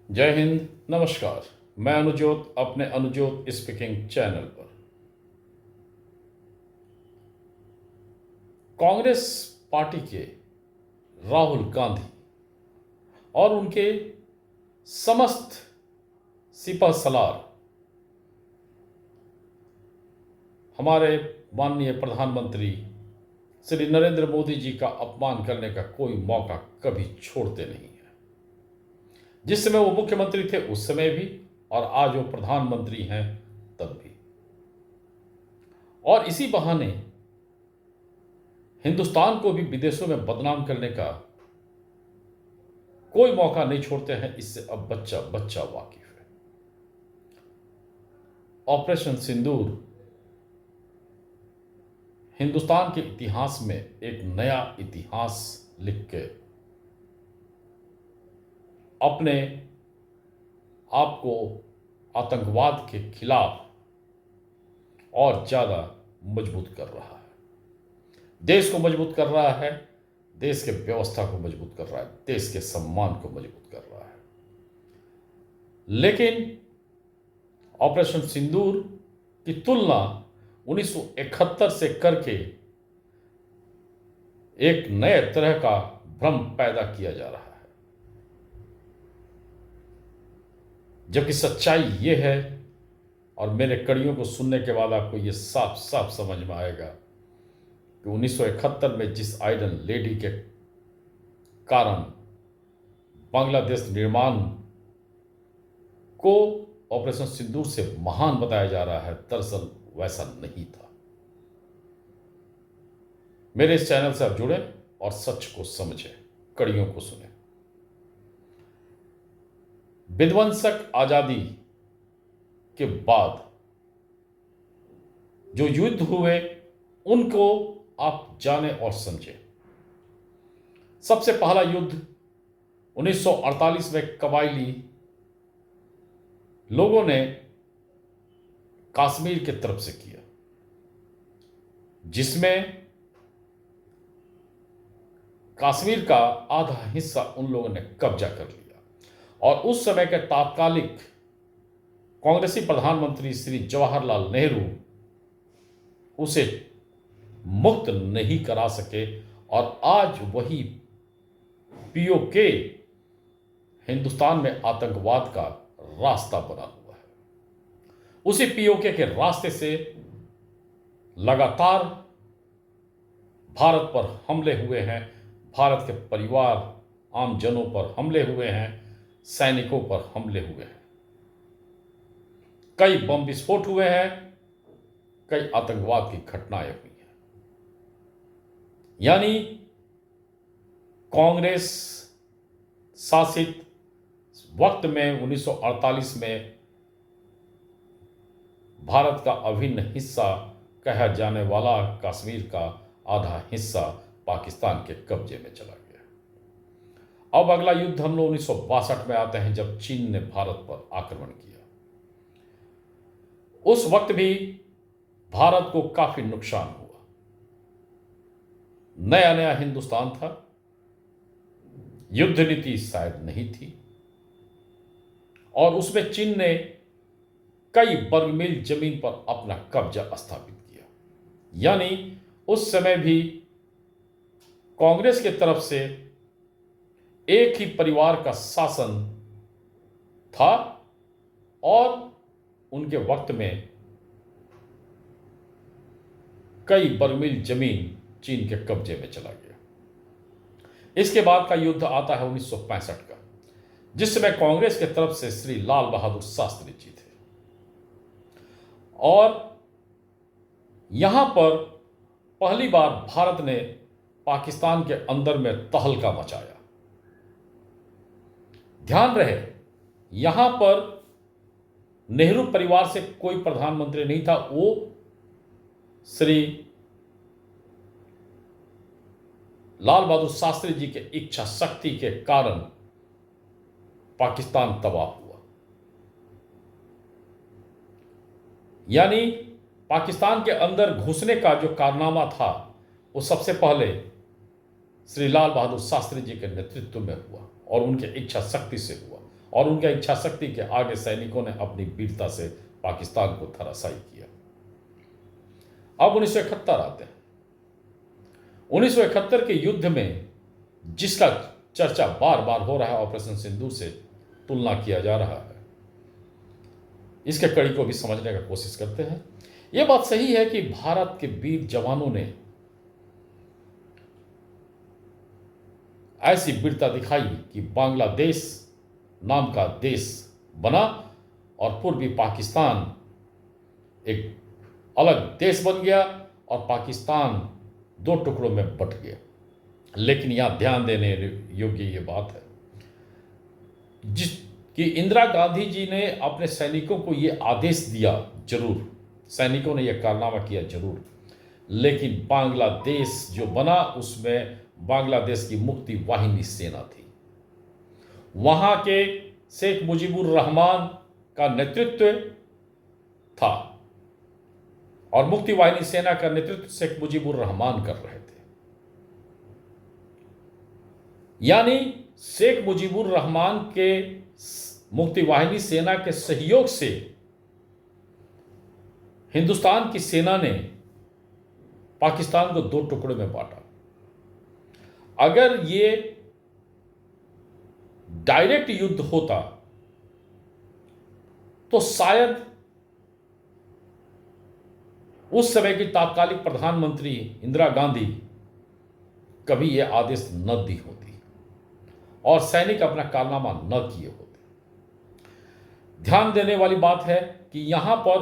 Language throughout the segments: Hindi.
जय हिंद। नमस्कार। मैं अनुजोत अपने अनुजोत स्पीकिंग चैनल पर। कांग्रेस पार्टी के राहुल गांधी और उनके समस्त सिपह सलार हमारे माननीय प्रधानमंत्री श्री नरेंद्र मोदी जी का अपमान करने का कोई मौका कभी छोड़ते नहीं है। जिस समय वो मुख्यमंत्री थे उस समय भी, और आज वो प्रधानमंत्री हैं तब भी। और इसी बहाने हिंदुस्तान को भी विदेशों में बदनाम करने का कोई मौका नहीं छोड़ते हैं। इससे अब बच्चा बच्चा वाकिफ है। ऑपरेशन सिंदूर हिंदुस्तान के इतिहास में एक नया इतिहास लिख के अपने आप को आतंकवाद के खिलाफ और ज्यादा मजबूत कर रहा है। देश को मजबूत कर रहा है, देश के व्यवस्था को मजबूत कर रहा है, देश के सम्मान को मजबूत कर रहा है। लेकिन ऑपरेशन सिंदूर की तुलना 1971 से करके एक नए तरह का भ्रम पैदा किया जा रहा है, जबकि सच्चाई यह है, और मेरे कड़ियों को सुनने के बाद आपको यह साफ साफ समझ में आएगा कि 1971 में जिस आयरन लेडी के कारण बांग्लादेश निर्माण को ऑपरेशन सिंदूर से महान बताया जा रहा है, दरअसल वैसा नहीं था। मेरे इस चैनल से आप जुड़े और सच को समझें, कड़ियों को सुने। विध्वंसक आजादी के बाद जो युद्ध हुए उनको आप जाने और समझें। सबसे पहला युद्ध 1948 में कबायली लोगों ने कश्मीर की तरफ से किया, जिसमें कश्मीर का आधा हिस्सा उन लोगों ने कब्जा कर लिया। और उस समय के तात्कालिक कांग्रेसी प्रधानमंत्री श्री जवाहरलाल नेहरू उसे मुक्त नहीं करा सके, और आज वही पीओके हिंदुस्तान में आतंकवाद का रास्ता बना हुआ है। उसी पीओके के रास्ते से लगातार भारत पर हमले हुए हैं, भारत के परिवार आमजनों पर हमले हुए हैं, सैनिकों पर हमले हुए हैं, कई बम विस्फोट हुए हैं, कई आतंकवाद की घटनाएं हुई हैं। यानी कांग्रेस शासित वक्त में 1948 में भारत का अभिन्न हिस्सा कहा जाने वाला कश्मीर का आधा हिस्सा पाकिस्तान के कब्जे में चला गया। अब अगला युद्ध हम लोग 1962 में आते हैं, जब चीन ने भारत पर आक्रमण किया। उस वक्त भी भारत को काफी नुकसान हुआ। नया नया हिंदुस्तान था, युद्ध नीति शायद नहीं थी, और उसमें चीन ने कई वर्ग मील जमीन पर अपना कब्जा स्थापित किया। यानी उस समय भी कांग्रेस की तरफ से एक ही परिवार का शासन था, और उनके वक्त में कई वर्ग मील जमीन चीन के कब्जे में चला गया। इसके बाद का युद्ध आता है 1965 का, जिस समय कांग्रेस की तरफ से श्री लाल बहादुर शास्त्री जी थे, और यहां पर पहली बार भारत ने पाकिस्तान के अंदर में तहलका मचाया। ध्यान रहे, यहां पर नेहरू परिवार से कोई प्रधानमंत्री नहीं था, वो श्री लाल बहादुर शास्त्री जी के इच्छा शक्ति के कारण पाकिस्तान तबाह हुआ। यानी पाकिस्तान के अंदर घुसने का जो कारनामा था वो सबसे पहले श्री लाल बहादुर शास्त्री जी के नेतृत्व में हुआ और उनके इच्छा शक्ति से हुआ, और उनके इच्छा शक्ति के आगे सैनिकों ने अपनी वीरता से पाकिस्तान को धराशायी किया। अब 1971 आते हैं। 1971 के युद्ध में जिसका चर्चा बार बार हो रहा है, ऑपरेशन सिंदूर से तुलना किया जा रहा है, इसके कड़ी को भी समझने का कोशिश करते हैं। यह बात सही है कि भारत के वीर जवानों ने ऐसी वीरता दिखाई कि बांग्लादेश नाम का देश बना और पूर्वी पाकिस्तान एक अलग देश बन गया और पाकिस्तान दो टुकड़ों में बट गया। लेकिन यहां ध्यान देने योग्य ये बात है कि इंदिरा गांधी जी ने अपने सैनिकों को ये आदेश दिया, जरूर सैनिकों ने यह कारनामा किया जरूर, लेकिन बांग्लादेश जो बना उसमें बांग्लादेश की मुक्ति वाहिनी सेना थी। वहां के शेख मुजीबुर रहमान का नेतृत्व था और मुक्ति वाहिनी सेना का नेतृत्व शेख मुजीबुर रहमान कर रहे थे। यानी शेख मुजीबुर रहमान के मुक्ति वाहिनी सेना के सहयोग से हिंदुस्तान की सेना ने पाकिस्तान को दो टुकड़े में बांटा। अगर ये डायरेक्ट युद्ध होता तो शायद उस समय की तात्कालिक प्रधानमंत्री इंदिरा गांधी कभी यह आदेश न दी होती और सैनिक अपना कारनामा न किए होते। ध्यान देने वाली बात है कि यहां पर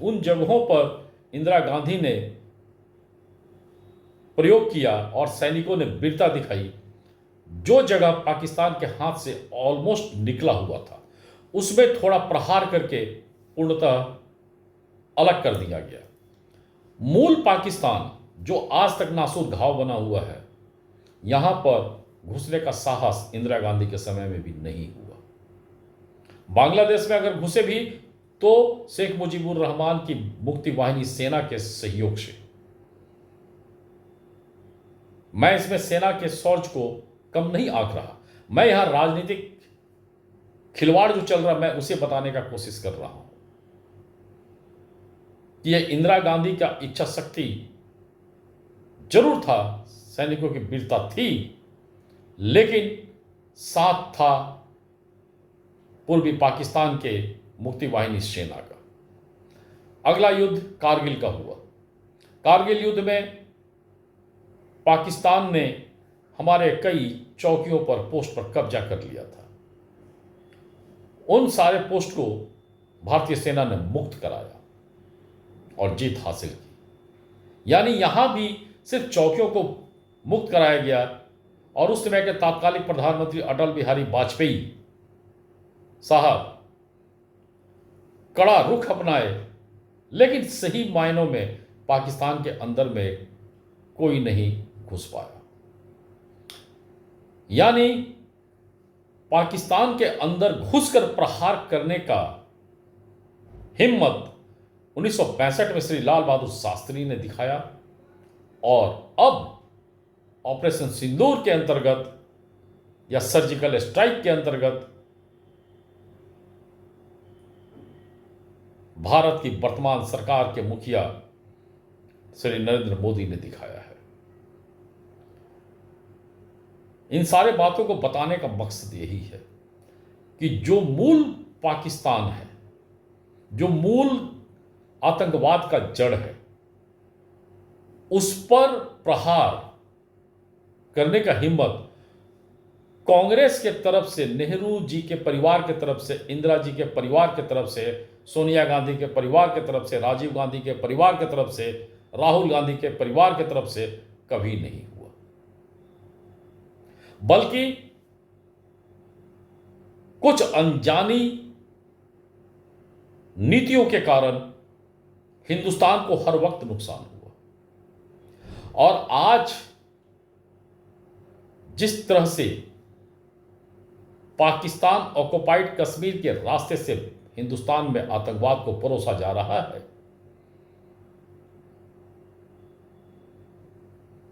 उन जगहों पर इंदिरा गांधी ने प्रयोग किया और सैनिकों ने वीरता दिखाई। जो जगह पाकिस्तान के हाथ से ऑलमोस्ट निकला हुआ था उसमें थोड़ा प्रहार करके पूर्णतः अलग कर दिया गया। मूल पाकिस्तान जो आज तक नासूर घाव बना हुआ है, यहां पर घुसने का साहस इंदिरा गांधी के समय में भी नहीं हुआ। बांग्लादेश में अगर घुसे भी तो शेख मुजीबुर रहमान की मुक्ति वाहिनी सेना के सहयोग से। मैं इसमें सेना के शौर्य को कम नहीं आंक रहा, मैं यहां राजनीतिक खिलवाड़ जो चल रहा मैं उसे बताने का कोशिश कर रहा हूं कि यह इंदिरा गांधी का इच्छा शक्ति जरूर था, सैनिकों की वीरता थी, लेकिन साथ था पूर्वी पाकिस्तान के मुक्ति वाहिनी सेना का। अगला युद्ध कारगिल का हुआ। कारगिल युद्ध में पाकिस्तान ने हमारे कई चौकियों पर, पोस्ट पर कब्जा कर लिया था। उन सारे पोस्ट को भारतीय सेना ने मुक्त कराया और जीत हासिल की। यानी यहां भी सिर्फ चौकियों को मुक्त कराया गया और उस समय के तात्कालिक प्रधानमंत्री अटल बिहारी वाजपेयी साहब कड़ा रुख अपनाए, लेकिन सही मायनों में पाकिस्तान के अंदर में कोई नहीं घुस पाया। यानी पाकिस्तान के अंदर घुसकर प्रहार करने का हिम्मत 1965 में श्री लाल बहादुर शास्त्री ने दिखाया और अब ऑपरेशन सिंदूर के अंतर्गत या सर्जिकल स्ट्राइक के अंतर्गत भारत की वर्तमान सरकार के मुखिया श्री नरेंद्र मोदी ने दिखाया है। इन सारे बातों को बताने का मकसद यही है कि जो मूल पाकिस्तान है, जो मूल आतंकवाद का जड़ है, उस पर प्रहार करने का हिम्मत कांग्रेस के तरफ से, नेहरू जी के परिवार के तरफ से, इंदिरा जी के परिवार के तरफ से, सोनिया गांधी के परिवार के तरफ से, राजीव गांधी के परिवार के तरफ से, राहुल गांधी के परिवार के तरफ से कभी नहीं हुआ। बल्कि कुछ अनजानी नीतियों के कारण हिंदुस्तान को हर वक्त नुकसान हुआ। और आज जिस तरह से पाकिस्तान ऑक्युपाइड कश्मीर के रास्ते से हिंदुस्तान में आतंकवाद को परोसा जा रहा है,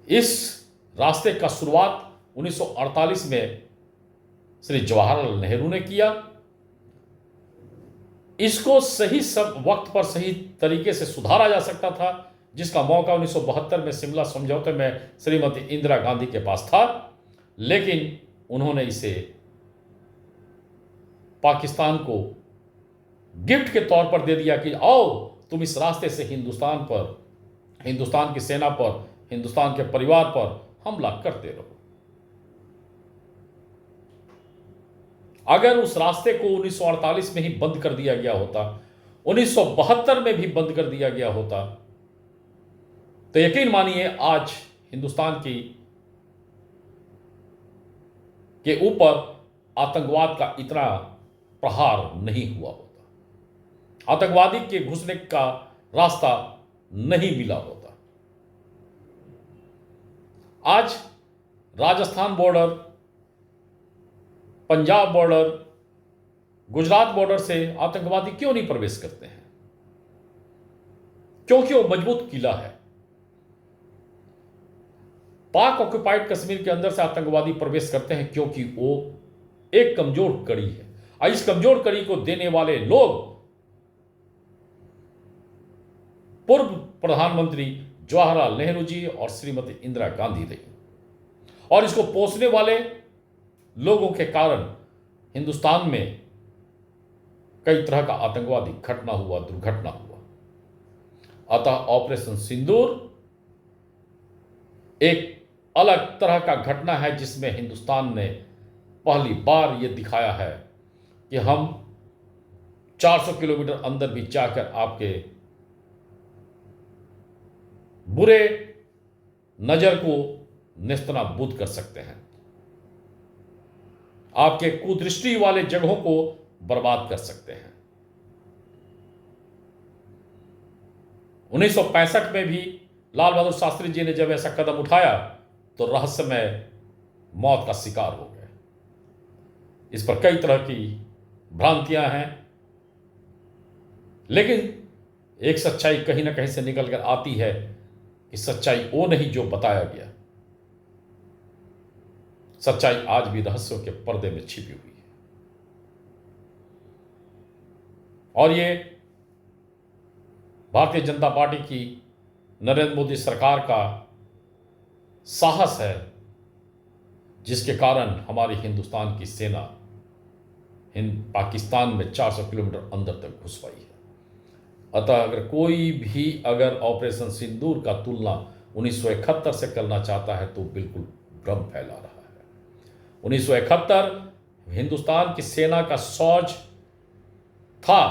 इस रास्ते का शुरुआत 1948 में श्री जवाहरलाल नेहरू ने किया। इसको सही सब वक्त पर सही तरीके से सुधारा जा सकता था, जिसका मौका 1972 में शिमला समझौते में श्रीमती इंदिरा गांधी के पास था, लेकिन उन्होंने इसे पाकिस्तान को गिफ्ट के तौर पर दे दिया कि आओ तुम इस रास्ते से हिंदुस्तान पर, हिंदुस्तान की सेना पर, हिंदुस्तान के परिवार पर हमला करते रहो। अगर उस रास्ते को 1948 में ही बंद कर दिया गया होता, 1972 में भी बंद कर दिया गया होता, तो यकीन मानिए आज हिंदुस्तान के ऊपर आतंकवाद का इतना प्रहार नहीं हुआ होता, आतंकवादी के घुसने का रास्ता नहीं मिला होता। आज Rajasthan border, Punjab border, Gujarat border से आतंकवादी क्यों नहीं प्रवेश करते हैं? क्योंकि वो मजबूत किला है। पाक ऑक्युपाइड कश्मीर के अंदर से आतंकवादी प्रवेश करते हैं क्योंकि वो एक कमजोर कड़ी है, और इस कमजोर कड़ी को देने वाले लोग पूर्व प्रधानमंत्री जवाहरलाल नेहरू जी और श्रीमती इंदिरा गांधी रही, और इसको पोषने वाले लोगों के कारण हिंदुस्तान में कई तरह का आतंकवादी घटना हुआ, दुर्घटना हुआ। अतः ऑपरेशन सिंदूर एक अलग तरह का घटना है, जिसमें हिंदुस्तान ने पहली बार यह दिखाया है कि हम 400 किलोमीटर अंदर भी जाकर आपके बुरे नजर को नेस्तनाबूद कर सकते हैं, आपके कुदृष्टि वाले जगहों को बर्बाद कर सकते हैं। 1965 में भी लाल बहादुर शास्त्री जी ने जब ऐसा कदम उठाया तो रहस्यमय मौत का शिकार हो गए। इस पर कई तरह की भ्रांतियां हैं, लेकिन एक सच्चाई कहीं ना कहीं से निकल कर आती है कि सच्चाई वो नहीं जो बताया गया, सच्चाई आज भी रहस्यों के पर्दे में छिपी हुई है। और ये भारतीय जनता पार्टी की, नरेंद्र मोदी सरकार का साहस है, जिसके कारण हमारी हिंदुस्तान की सेना पाकिस्तान में 400 किलोमीटर अंदर तक घुस पाई है। अतः अगर कोई भी ऑपरेशन सिंदूर का तुलना 1971 से करना चाहता है तो बिल्कुल भ्रम फैला रहा है। 1971 हिंदुस्तान की सेना का सौज था,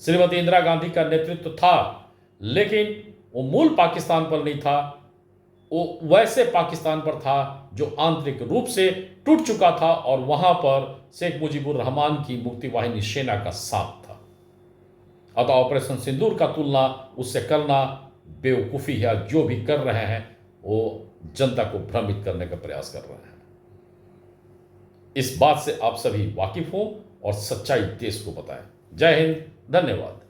श्रीमती इंदिरा गांधी का नेतृत्व था, लेकिन वो मूल पाकिस्तान पर नहीं था, वो वैसे पाकिस्तान पर था जो आंतरिक रूप से टूट चुका था, और वहां पर शेख मुजीबुर रहमान की मुक्ति वाहिनी सेना का साथ था। अतः ऑपरेशन सिंदूर का तुलना उससे करना बेवकूफ़ी है। जो भी कर रहे हैं वो जनता को भ्रमित करने का प्रयास कर रहे हैं। इस बात से आप सभी वाकिफ हों और सच्चाई देश को बताएं। जय हिंद, धन्यवाद।